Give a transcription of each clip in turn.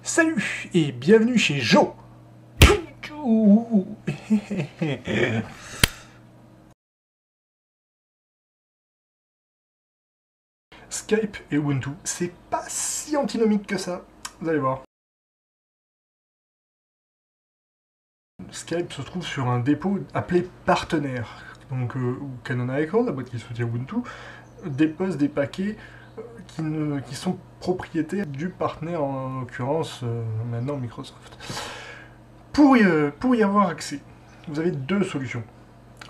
Salut et bienvenue chez Joe. Skype et Ubuntu, c'est pas si antinomique que ça, vous allez voir. Skype se trouve sur un dépôt appelé partenaire. Donc Canonical, la boîte qui soutient Ubuntu, dépose des paquets qui sont propriétés du partenaire, en l'occurrence maintenant Microsoft. Pour y avoir accès, vous avez deux solutions.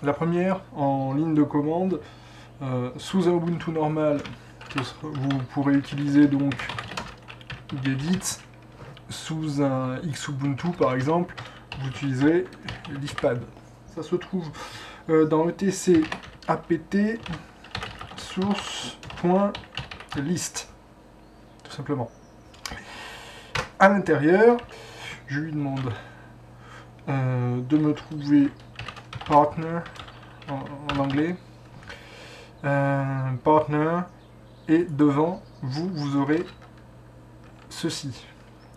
La première, en ligne de commande, sous un Ubuntu normal, vous pourrez utiliser donc Gedit. Sous un Xubuntu par exemple, vous utiliserez Leafpad. Ça se trouve dans etc apt source.list, tout simplement. À l'intérieur, je lui demande de me trouver partner en anglais, partner, et devant vous aurez ceci.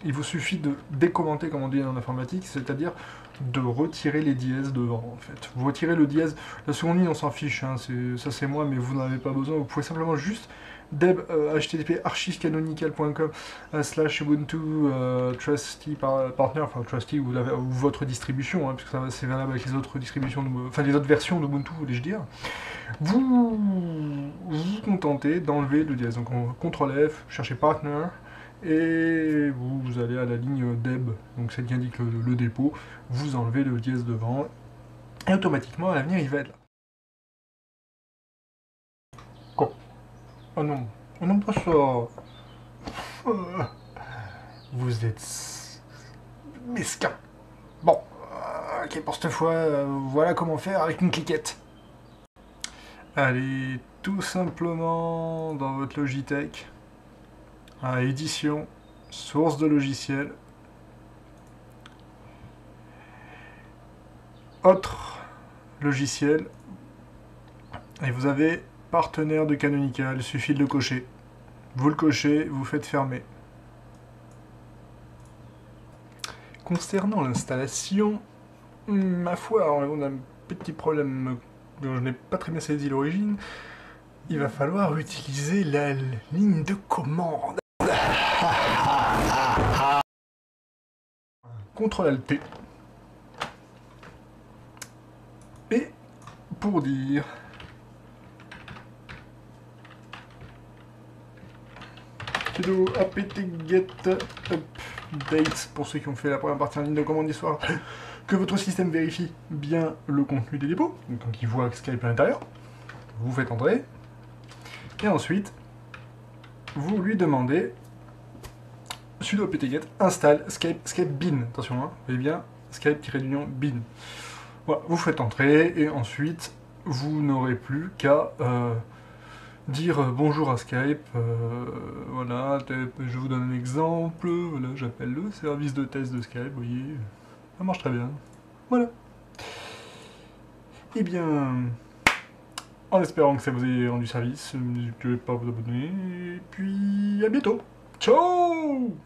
Il vous suffit de décommenter, comme on dit en informatique, c'est-à-dire de retirer les dièses devant, en fait. Vous retirez le dièse, la seconde ligne, on s'en fiche, hein, ça c'est moi, mais vous n'en avez pas besoin. Vous pouvez simplement juste http archivescanonical.com/ubuntu trusty partner, enfin trusty ou votre distribution, hein, puisque c'est valable avec les autres distributions, enfin les autres versions d'Ubuntu, voulais-je dire. Vous vous contentez d'enlever le dièse. Donc CTRL F, cherchez partner, et vous allez à la ligne deb, donc celle qui indique le dépôt, vous enlevez le dièse devant, et automatiquement à l'avenir il va être là. Quoi? Oh non, on n'aime pas ça. Vous êtes mesquin. Bon, ok, pour cette fois, voilà comment faire avec une cliquette. Allez tout simplement dans votre Logitech, à édition, source de logiciel, autre logiciel, et vous avez partenaire de Canonical, il suffit de le cocher. Vous le cochez, vous faites fermer. Concernant l'installation, ma foi, on a un petit problème dont je n'ai pas très bien saisi l'origine. Il va falloir utiliser la ligne de commande. CTRL-Alt. Et pour dire sudo apt-get update, pour ceux qui ont fait la première partie en ligne de commande d'histoire, que votre système vérifie bien le contenu des dépôts, donc quand il voit Skype à l'intérieur, vous faites entrer, et ensuite vous lui demandez sudo apt-get install Skype bin, attention, hein, vous voyez bien, Skype-bin. Voilà, vous faites entrer, et ensuite vous n'aurez plus qu'à dire bonjour à Skype, voilà, je vous donne un exemple, voilà, j'appelle le service de test de Skype, vous voyez, ça marche très bien, voilà. Eh bien, en espérant que ça vous ait rendu service, n'hésitez pas à vous abonner, et puis à bientôt, ciao!